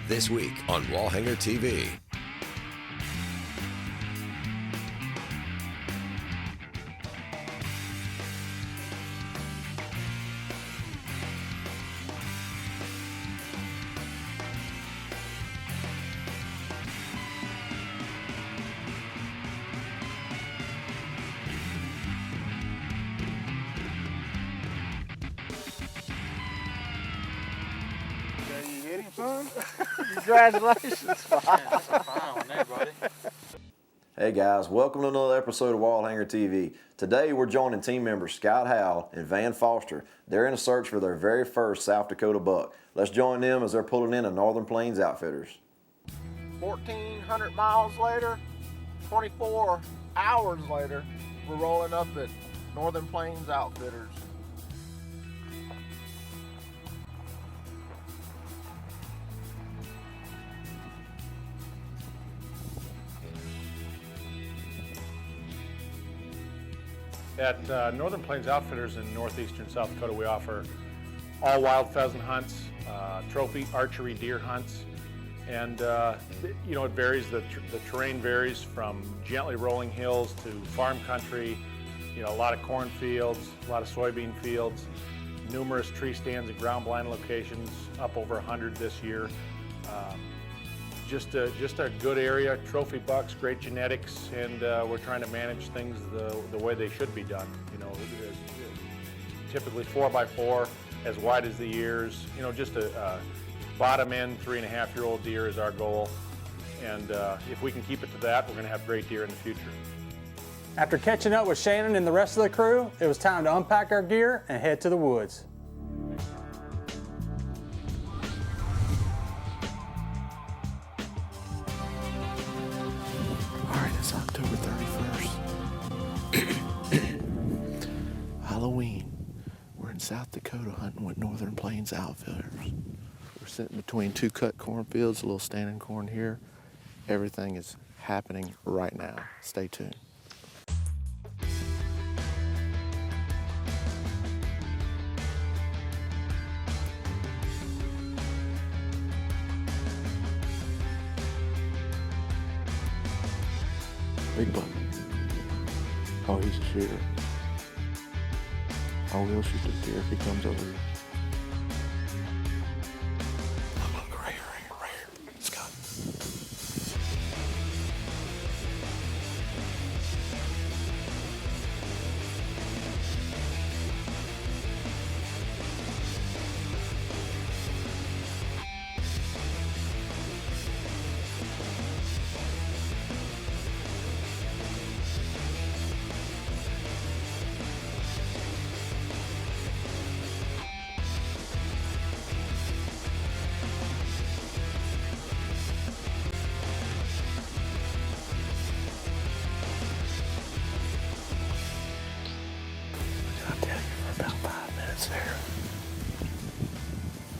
this week on Wallhanger TV. Congratulations. Hey guys, welcome to another episode of Wallhanger TV. Today we're joining team members Scott Howell and Van Foster. They're in a search for their very first South Dakota buck. Let's join them as they're pulling in a Northern Plains Outfitters. 1,400 miles later, 24 hours later, we're rolling up at Northern Plains Outfitters. At Northern Plains Outfitters in northeastern South Dakota, we offer all wild pheasant hunts, trophy archery deer hunts, and it varies. The terrain varies from gently rolling hills to farm country. A lot of cornfields, a lot of soybean fields, numerous tree stands and ground blind locations, up over 100 this year. Just a good area, trophy bucks, great genetics, and we're trying to manage things the way they should be done. Typically 4x4, as wide as the ears. Just a bottom end 3.5-year-old deer is our goal, and if we can keep it to that, we're going to have great deer in the future. After catching up with Shannon and the rest of the crew, it was time to unpack our gear and head to the woods. It's October 31st. Halloween. We're in South Dakota hunting with Northern Plains Outfitters. We're sitting between two cut cornfields, a little standing corn here. Everything is happening right now. Stay tuned. Big buck. Oh, he's a shooter. Oh, we'll shoot this deer if he comes over here. Look, right here. Scott. About 5 minutes there.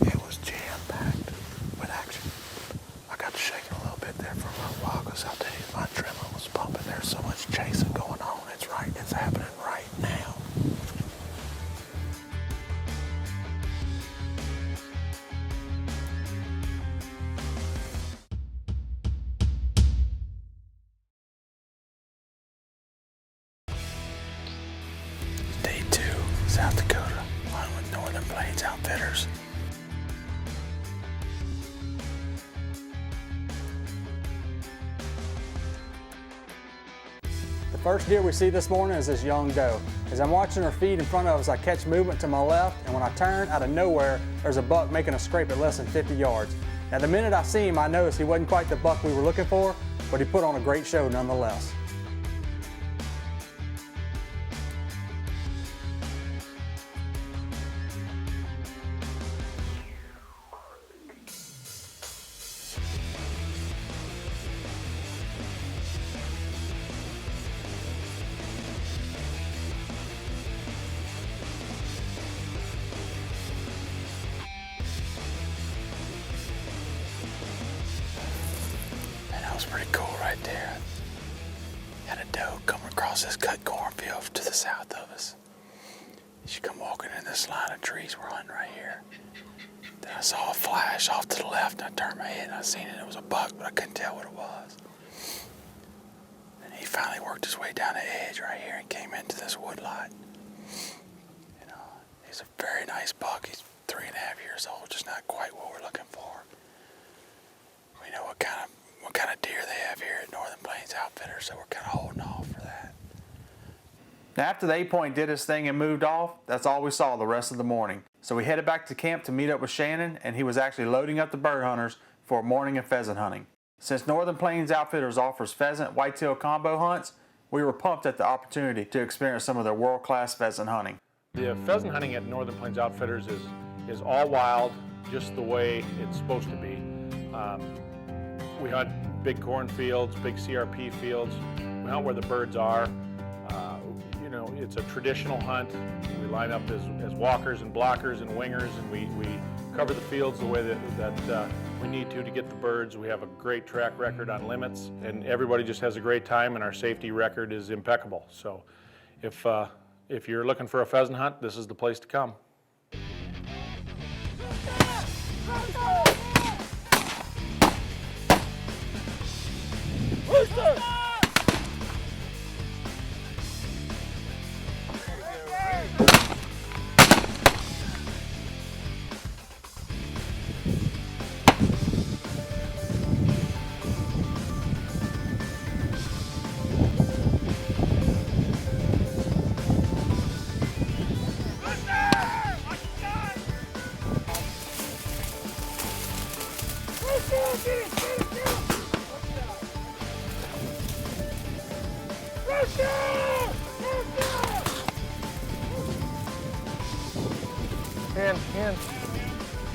It was jam-packed with action. I got to shaking a little bit there for a little while because I'll tell you, my adrenaline was pumping. There's so much chasing going on. It's happening right now. Day 2, South Dakota, hunting with Northern Plains Outfitters. The first deer we see this morning is this young doe. As I'm watching her feed in front of us, I catch movement to my left, and when I turn, out of nowhere, there's a buck making a scrape at less than 50 yards. Now, the minute I see him, I noticed he wasn't quite the buck we were looking for, but he put on a great show nonetheless. was pretty cool right there. Had a doe come across this cut cornfield to the south of us. She come walking in this line of trees we're hunting right here. Then I saw a flash off to the left, and I turned my head, and I seen it. It was a buck, but I couldn't tell what it was. And he finally worked his way down the edge right here and came into this woodlot. You know, he's a very nice buck. He's 3.5 years old, just not quite what we're looking for. We know what kind of deer they have here at Northern Plains Outfitters, so we're kind of holding off for that. Now, after the 8-point did his thing and moved off, that's all we saw the rest of the morning. So we headed back to camp to meet up with Shannon, and he was actually loading up the bird hunters for a morning of pheasant hunting. Since Northern Plains Outfitters offers pheasant whitetail combo hunts, we were pumped at the opportunity to experience some of their world-class pheasant hunting. The pheasant hunting at Northern Plains Outfitters is all wild, just the way it's supposed to be. We hunt big cornfields, big CRP fields. We hunt where the birds are. You know, it's a traditional hunt. We line up as walkers and blockers and wingers, and we cover the fields the way that we need to get the birds. We have a great track record on limits, and everybody just has a great time, and our safety record is impeccable. So if you're looking for a pheasant hunt, this is the place to come.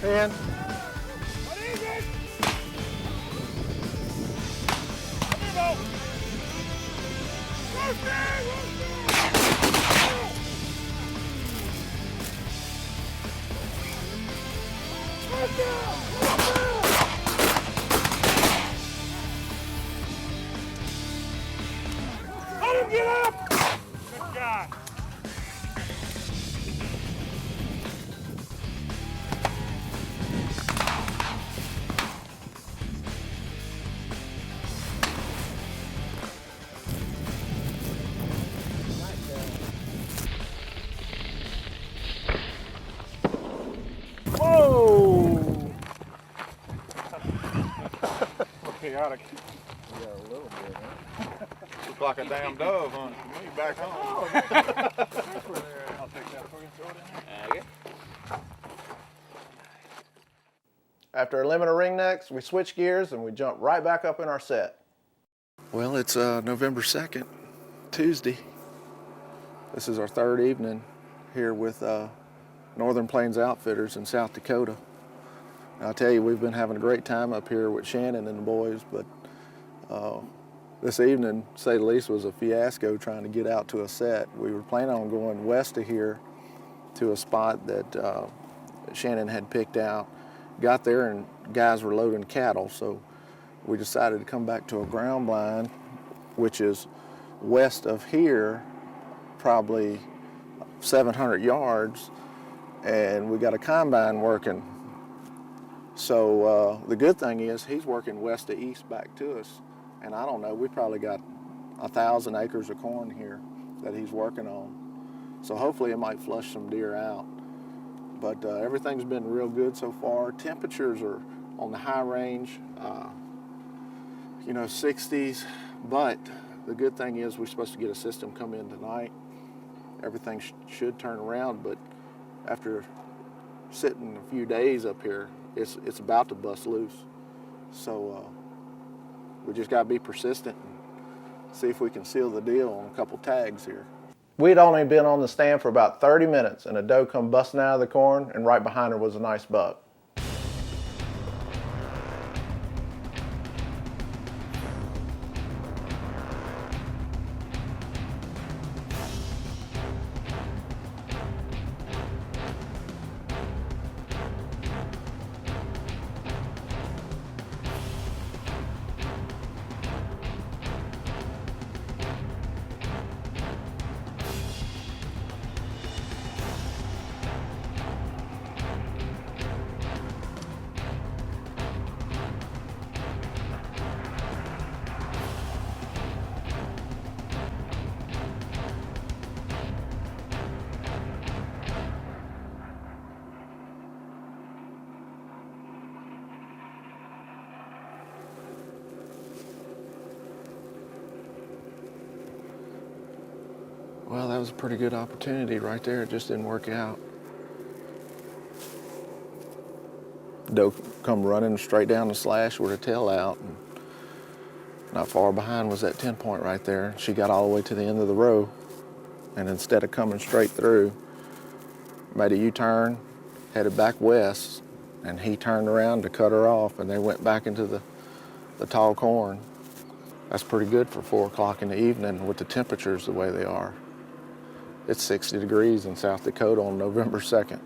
Hand. What is it? Let him get up! Good guy. Whoa! Chaotic. Yeah, a little bit, huh? Look like a damn dove hunting me back home. Oh, I'll take that for you. Throw it in there. After a limit of ringnecks, we switch gears and we jump right back up in our set. Well, it's November 2nd, Tuesday. This is our third evening here with Northern Plains Outfitters in South Dakota. And I'll tell you, we've been having a great time up here with Shannon and the boys, but this evening, to say the least, was a fiasco trying to get out to a set. We were planning on going west of here to a spot that Shannon had picked out. Got there and guys were loading cattle, so we decided to come back to a ground blind, which is west of here, probably 700 yards, and we got a combine working. So the good thing is he's working west to east back to us, and I don't know, we probably got 1,000 acres of corn here that he's working on. So hopefully it might flush some deer out. But everything's been real good so far. Temperatures are on the high range, 60s, but the good thing is we're supposed to get a system come in tonight. Everything should turn around, but after sitting a few days up here, it's about to bust loose. So we just got to be persistent and see if we can seal the deal on a couple tags here. We'd only been on the stand for about 30 minutes and a doe come busting out of the corn, and right behind her was a nice buck. Well, that was a pretty good opportunity right there. It just didn't work out. Doe come running straight down the slash with her tail out. And not far behind was that 10-point right there. She got all the way to the end of the row, and instead of coming straight through, made a U-turn, headed back west, and he turned around to cut her off, and they went back into the tall corn. That's pretty good for 4 o'clock in the evening with the temperatures the way they are. It's 60 degrees in South Dakota on November 2nd.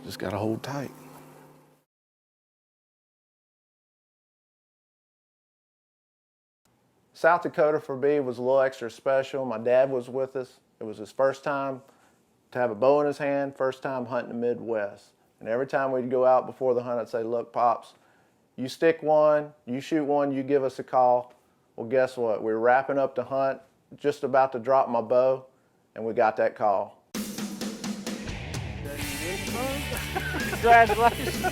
Just gotta hold tight. South Dakota for me was a little extra special. My dad was with us. It was his first time to have a bow in his hand, first time hunting the Midwest. And every time we'd go out before the hunt, I'd say, look, Pops, you stick one, you shoot one, you give us a call. Well, guess what? We were wrapping up the hunt, just about to drop my bow, and we got that call. Congratulations.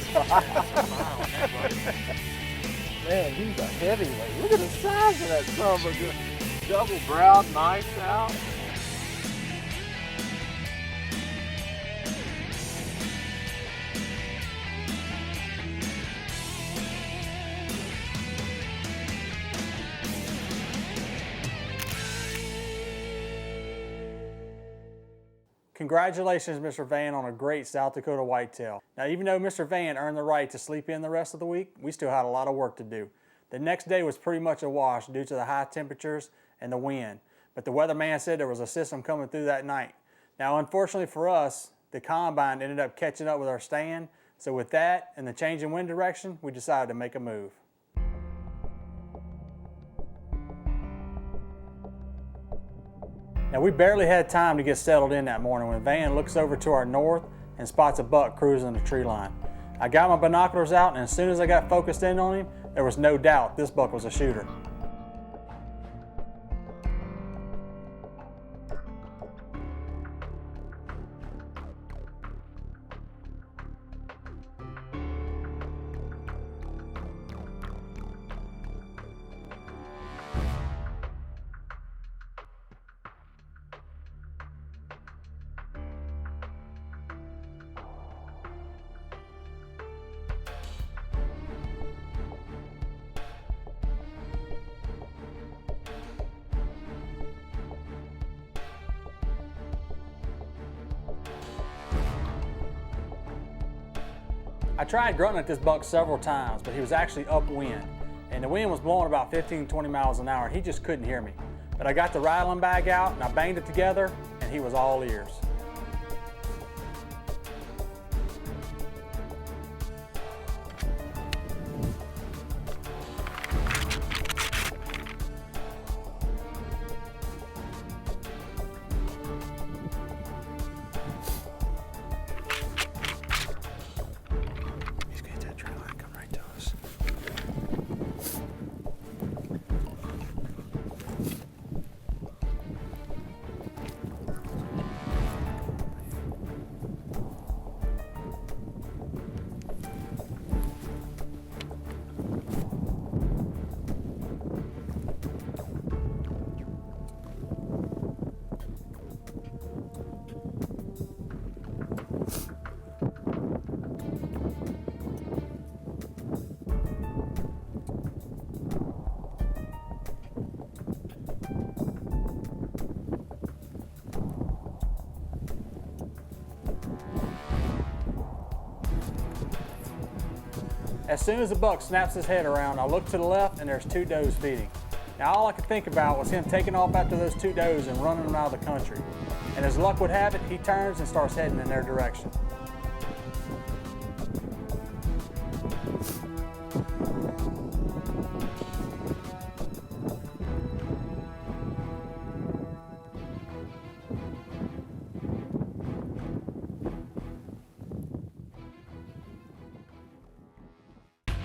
Man, he's a heavyweight. Look at the size of that son of a double browed, nice out. Congratulations, Mr. Van, on a great South Dakota whitetail. Now, even though Mr. Van earned the right to sleep in the rest of the week, we still had a lot of work to do. The next day was pretty much a wash due to the high temperatures and the wind, but the weatherman said there was a system coming through that night. Now, unfortunately for us, the combine ended up catching up with our stand, so with that and the change in wind direction, we decided to make a move. Now, we barely had time to get settled in that morning when Van looks over to our north and spots a buck cruising the tree line. I got my binoculars out, and as soon as I got focused in on him, there was no doubt this buck was a shooter. I tried grunting at this buck several times, but he was actually upwind, and the wind was blowing about 15-20 miles an hour, and he just couldn't hear me. But I got the rattling bag out, and I banged it together, and he was all ears. As soon as the buck snaps his head around, I look to the left and there's 2 does feeding. Now all I could think about was him taking off after those 2 does and running them out of the country. And as luck would have it, he turns and starts heading in their direction.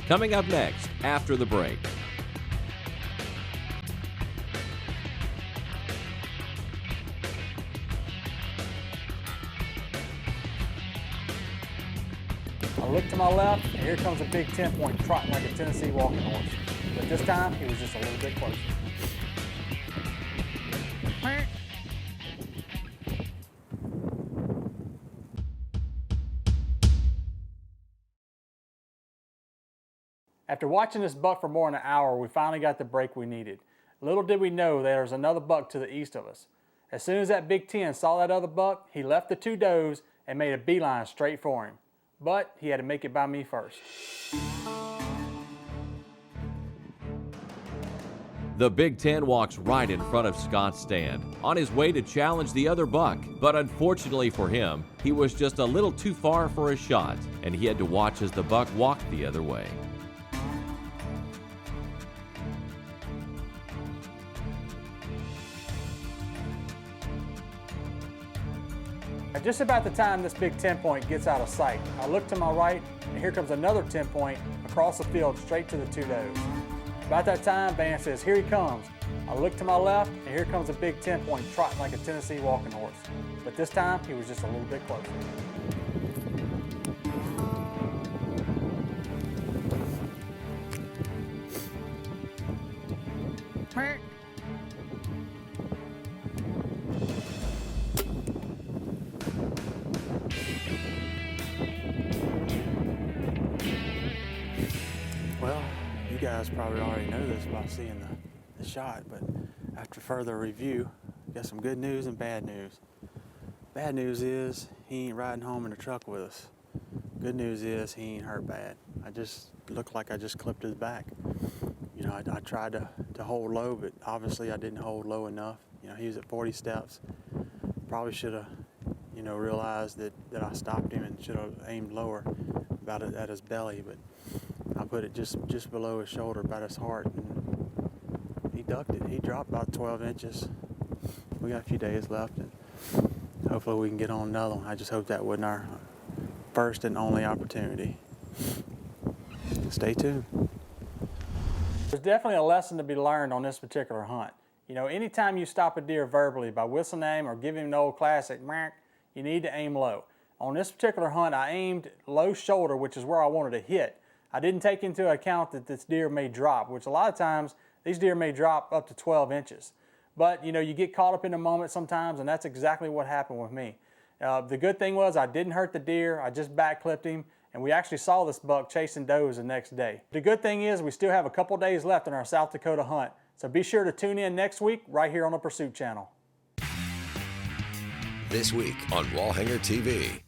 Coming up next, after the break. I look to my left, and here comes a big 10-point trotting like a Tennessee walking horse. But this time, he was just a little bit closer. After watching this buck for more than an hour, we finally got the break we needed. Little did we know there was another buck to the east of us. As soon as that Big 10 saw that other buck, he left the two does and made a beeline straight for him. But he had to make it by me first. The Big 10 walks right in front of Scott's stand, on his way to challenge the other buck. But unfortunately for him, he was just a little too far for a shot, and he had to watch as the buck walked the other way. At just about the time this big 10 point gets out of sight, I look to my right, and here comes another 10 point across the field straight to the two does. About that time, Van says, "Here he comes." I look to my left, and here comes a big 10 point trotting like a Tennessee walking horse. But this time, he was just a little bit closer. Well, you guys probably already know this by seeing the shot, but after further review, got some good news and bad news. Bad news is he ain't riding home in the truck with us. Good news is he ain't hurt bad. I just looked like I just clipped his back. You know, I tried to hold low, but obviously I didn't hold low enough. You know, he was at 40 steps. Probably should have, you know, realized that I stopped him and should have aimed lower about it at his belly, but I put it just below his shoulder, about his heart, and he ducked it. He dropped about 12 inches. We got a few days left, and hopefully we can get on another one. I just hope that wasn't our first and only opportunity. Stay tuned. There's definitely a lesson to be learned on this particular hunt. You know, anytime you stop a deer verbally by whistling at him or giving him an old classic "mark," you need to aim low. On this particular hunt, I aimed low shoulder, which is where I wanted to hit. I didn't take into account that this deer may drop, which a lot of times these deer may drop up to 12 inches. But you know, you get caught up in the moment sometimes, and that's exactly what happened with me. The good thing was I didn't hurt the deer, I just back clipped him, and we actually saw this buck chasing does the next day. The good thing is we still have a couple days left in our South Dakota hunt, so be sure to tune in next week right here on the Pursuit Channel. This week on Wallhanger TV.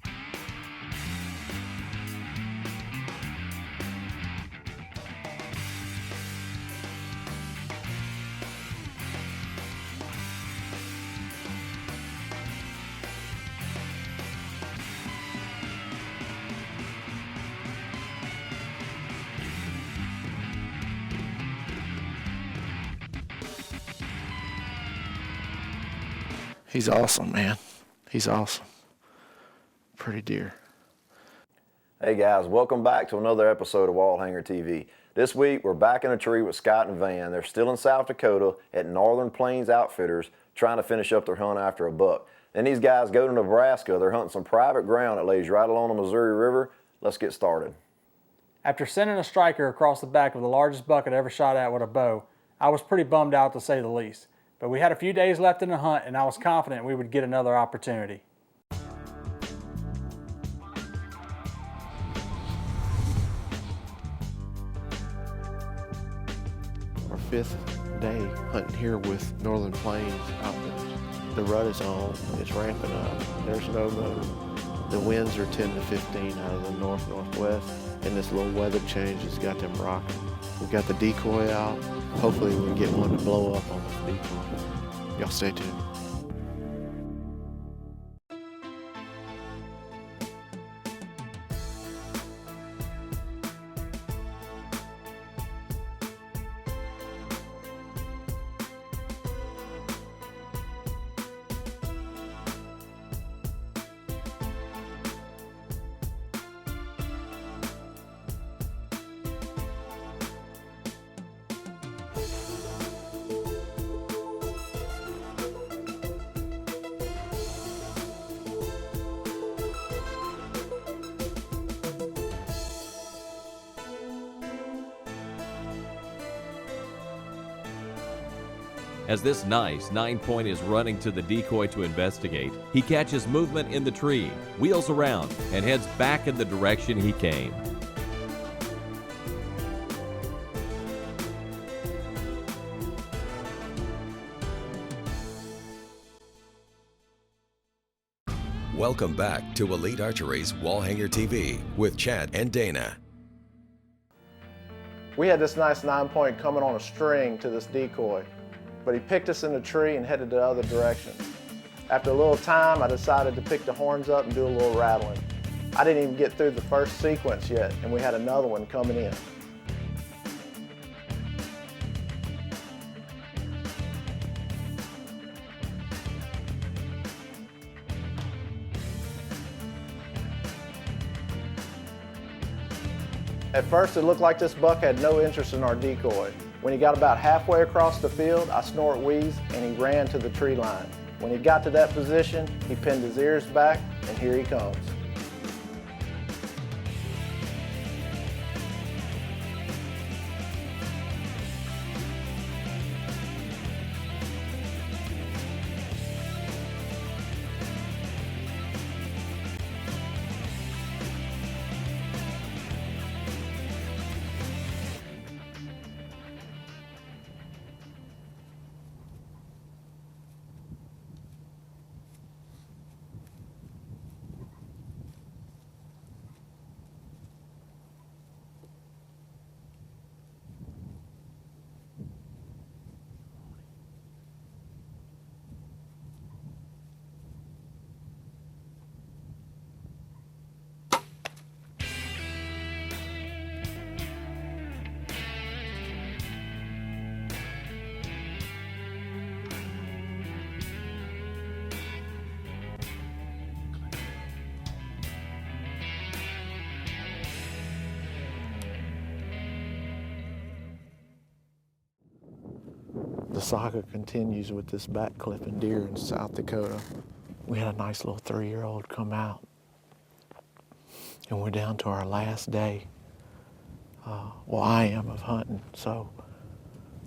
He's awesome, man. He's awesome. Pretty deer. Hey guys, welcome back to another episode of Wallhanger TV. This week we're back in a tree with Scott and Van. They're still in South Dakota at Northern Plains Outfitters trying to finish up their hunt after a buck. Then these guys go to Nebraska. They're hunting some private ground that lays right along the Missouri River. Let's get started. After sending a striker across the back of the largest buck I'd ever shot at with a bow, I was pretty bummed out to say the least. But we had a few days left in the hunt, and I was confident we would get another opportunity. Our fifth day hunting here with Northern Plains Outfitters. The rut is on, it's ramping up, there's no move. The winds are 10 to 15 out of the north-northwest, and this little weather change has got them rocking. We've got the decoy out. Hopefully we can get one to blow up on the decoy. Y'all stay tuned. As this nice 9-point is running to the decoy to investigate, he catches movement in the tree, wheels around, and heads back in the direction he came. Welcome back to Elite Archery's Wall Hanger TV with Chad and Dana. We had this nice 9-point coming on a string to this decoy, but he picked us in the tree and headed the other direction. After a little time, I decided to pick the horns up and do a little rattling. I didn't even get through the first sequence yet, and we had another one coming in. At first, it looked like this buck had no interest in our decoy. When he got about halfway across the field, I snort wheezed and he ran to the tree line. When he got to that position, he pinned his ears back, and here he comes. The saga continues with this back clipping deer in South Dakota. We had a nice little 3-year-old come out, and we're down to our last day. Well, I am of hunting, so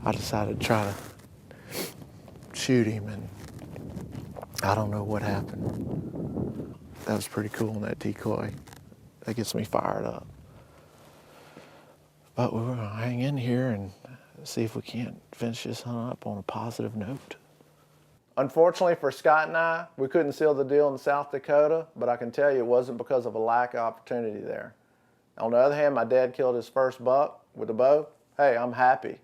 I decided to try to shoot him, and I don't know what happened. That was pretty cool in that decoy. That gets me fired up. But we're gonna hang in here and see if we can't finish this hunt up on a positive note. Unfortunately for Scott and I, we couldn't seal the deal in South Dakota, but I can tell you it wasn't because of a lack of opportunity there. On the other hand, my dad killed his first buck with a bow. Hey, I'm happy.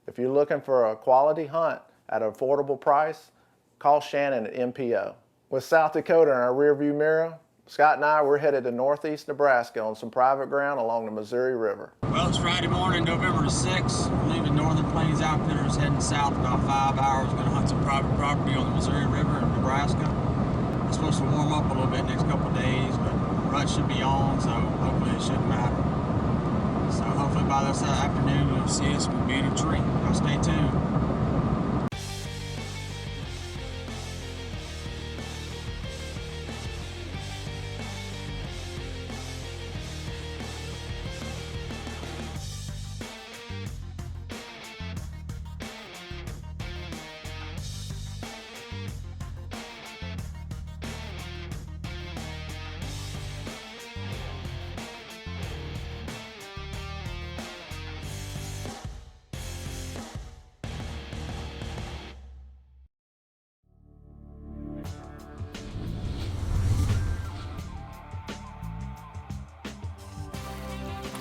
If you're looking for a quality hunt at an affordable price, call Shannon at MPO. With South Dakota in our rearview mirror, Scott and I, we're headed to northeast Nebraska on some private ground along the Missouri River. Well, it's Friday morning, November the 6th. We're leaving Northern Plains Outfitters, heading south about 5 hours. We're going to hunt some private property on the Missouri River in Nebraska. It's supposed to warm up a little bit next couple of days, but rut should be on, so hopefully it shouldn't matter. So hopefully by this afternoon you'll see us. We'll be in a tree. Y'all stay tuned.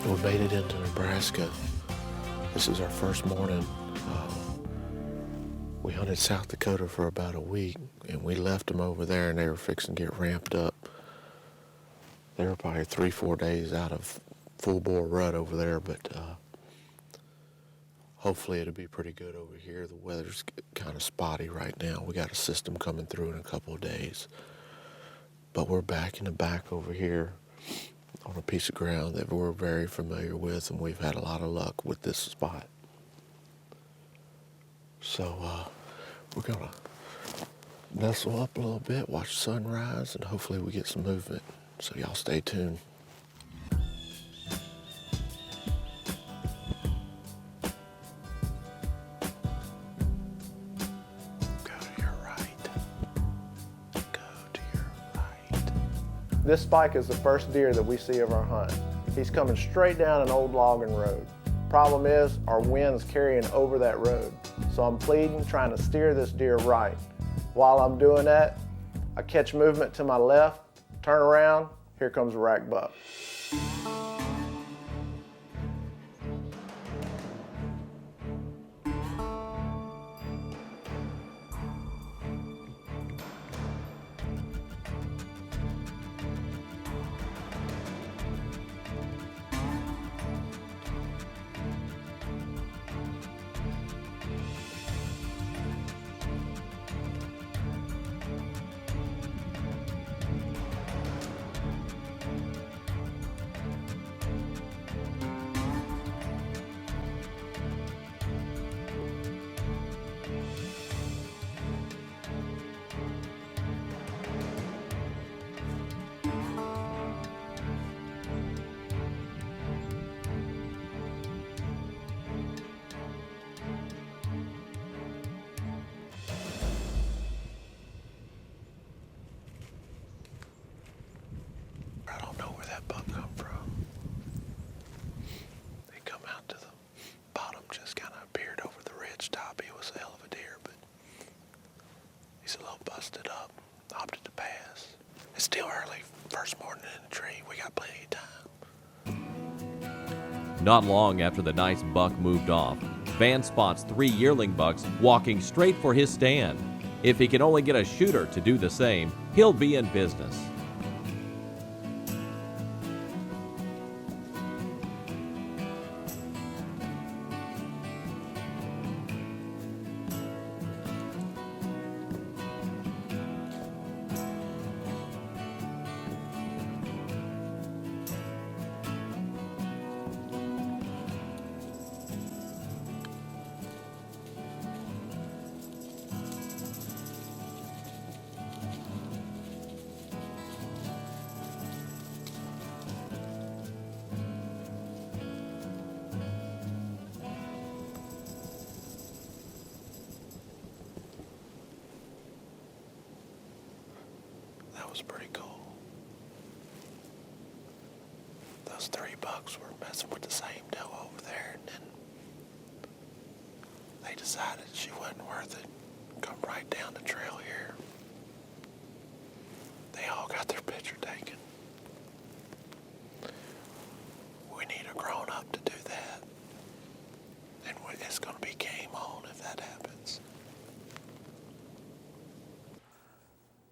We made it into Nebraska. This is our first morning. We hunted South Dakota for about a week, and we left them over there, and they were fixing to get ramped up. They were probably 3-4 days out of full-bore rut over there, but hopefully it'll be pretty good over here. The weather's kind of spotty right now. We got a system coming through in a couple of days. But we're back in the back over here on a piece of ground that we're very familiar with, and we've had a lot of luck with this spot. So we're gonna nestle up a little bit, watch the sunrise, and hopefully we get some movement. So y'all stay tuned. This spike is the first deer that we see of our hunt. He's coming straight down an old logging road. Problem is, our wind's carrying over that road. So I'm pleading, trying to steer this deer right. While I'm doing that, I catch movement to my left, Turn around, here comes a rack buck. I don't know where that buck come from. He come out to the bottom, just kind of appeared over the ridge top. He was a hell of a deer, but he's a little busted up. Opted to pass. It's still early, first morning in the tree. We got plenty of time. Not long after the nice buck moved off, Van spots 3 yearling bucks walking straight for his stand. If he can only get a shooter to do the same, he'll be in business. That was pretty cool. Those 3 bucks were messing with the same doe over there, and then they decided she wasn't worth it. Come right down the trail here. They all got their picture taken. We need a grown-up to do that. And it's going to be game on if that happens.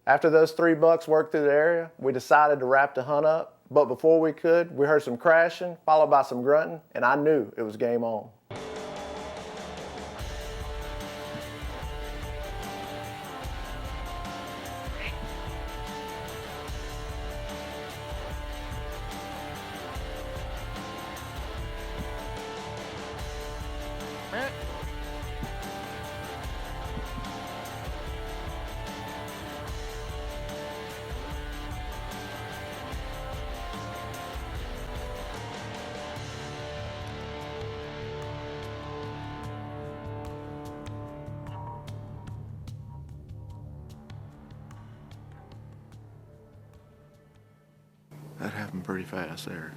After those 3 bucks worked through the area, we decided to wrap the hunt up. But before we could, we heard some crashing, followed by some grunting, and I knew it was game on. That happened pretty fast there.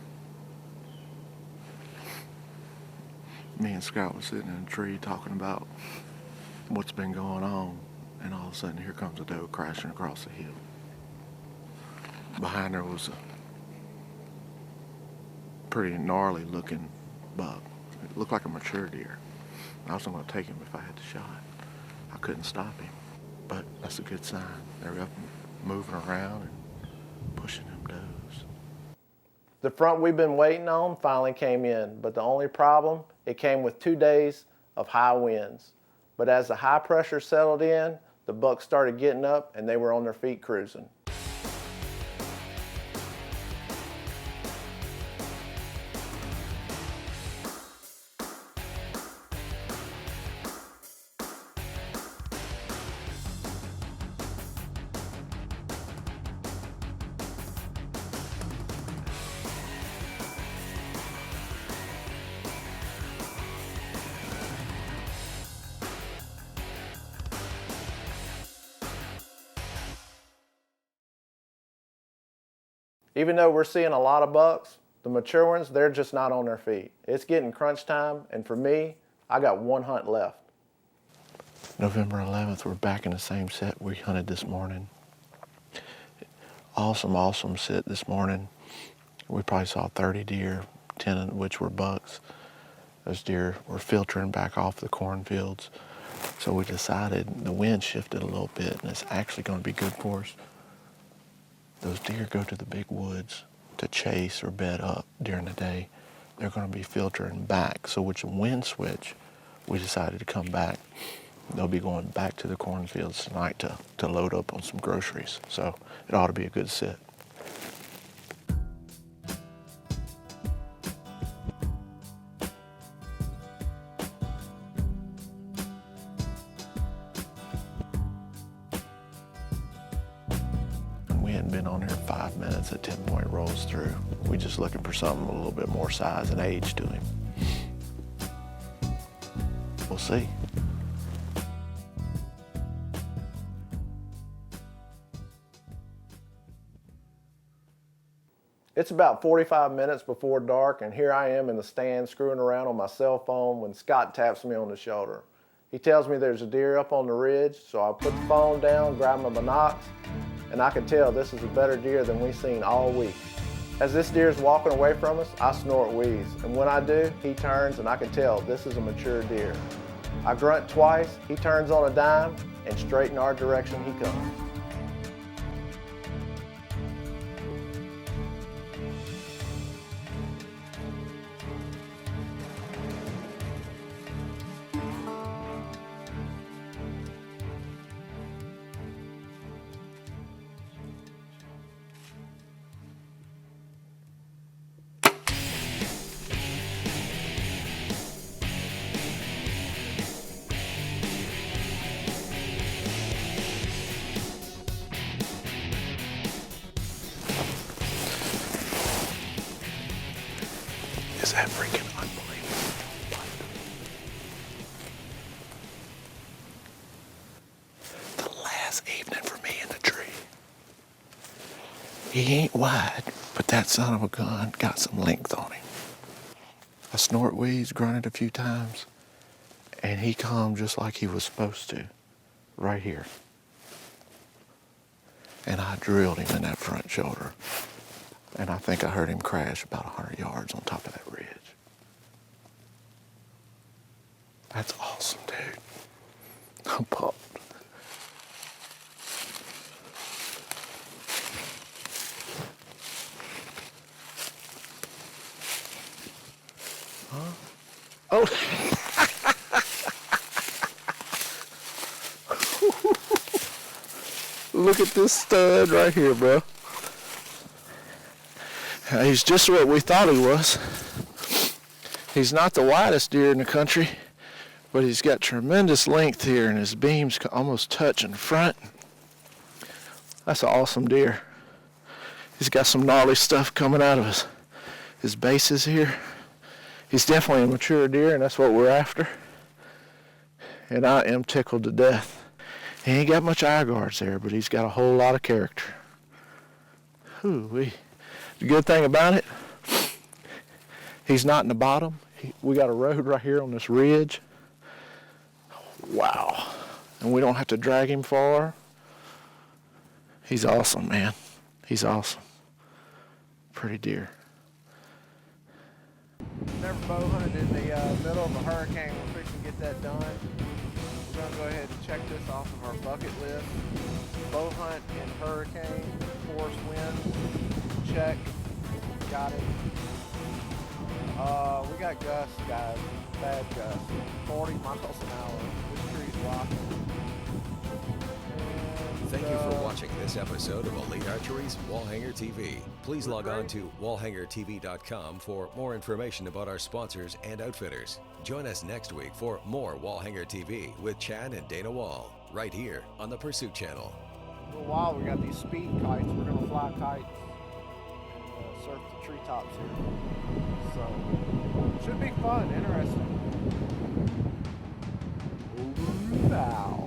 Me and Scott was sitting in a tree talking about what's been going on, and all of a sudden here comes a doe crashing across the hill. Behind her was a pretty gnarly looking buck. It looked like a mature deer. I was going to take him if I had the shot. I couldn't stop him, but that's a good sign. They're up and moving around and pushing them does. The front we've been waiting on finally came in, but the only problem, it came with 2 days of high winds. But as the high pressure settled in, the bucks started getting up and they were on their feet cruising. Even though we're seeing a lot of bucks, the mature ones, they're just not on their feet. It's getting crunch time, and for me, I got 1 hunt left. November 11th, we're back in the same set we hunted this morning. awesome sit this morning. We probably saw 30 deer, 10 of which were bucks. Those deer were filtering back off the cornfields. So we decided the wind shifted a little bit and it's actually going to be good for us. Those deer go to the big woods to chase or bed up during the day. They're going to be filtering back. So with the wind switch, we decided to come back. They'll be going back to the cornfields tonight to load up on some groceries. So it ought to be a good sit. We hadn't been on here 5 minutes, a 10-point rolls through. We just looking for something a little bit more size and age to him. We'll see. It's about 45 minutes before dark, and here I am in the stand screwing around on my cell phone when Scott taps me on the shoulder. He tells me there's a deer up on the ridge, so I put the phone down, grab my binocs, and I can tell this is a better deer than we've seen all week. As this deer is walking away from us, I snort wheeze, and when I do, he turns and I can tell this is a mature deer. I grunt twice, he turns on a dime, and straight in our direction he comes. Is that freaking unbelievable? The last evening for me in the tree. He ain't wide, but that son of a gun got some length on him. I snort wheeze, grunted a few times, and he come just like he was supposed to, right here. And I drilled him in that front shoulder. And I think I heard him crash about 100 yards on top of that ridge. That's awesome, dude. I'm pumped. Huh? Oh. Look at this stud right here, bro. He's just what we thought he was. He's not the widest deer in the country, but he's got tremendous length here and his beams almost touch in front. That's an awesome deer. He's got some gnarly stuff coming out of his bases here. He's definitely a mature deer, and that's what we're after. And I am tickled to death. He ain't got much eye guards there, but he's got a whole lot of character. Hoo-wee. The good thing about it, he's not in the bottom. We got a road right here on this ridge. Wow. And we don't have to drag him far. He's awesome, man. He's awesome. Pretty deer. Never bow hunted in the middle of a hurricane. We're fixing to get that done. We're going to go ahead and check this off of our bucket list. Bow hunt in hurricane, force wind. Check. Got it. We got gusts, guys. Bad gusts. 40 miles an hour. This tree's rocking. Thank you for watching this episode of Elite Archery's Wallhanger TV. Please log on to wallhangertv.com for more information about our sponsors and outfitters. Join us next week for more Wallhanger TV with Chad and Dana Wall, right here on the Pursuit Channel. For a while, we got these speed kites. We're going to fly kites and surf the treetops here. So, should be fun, interesting. Over now.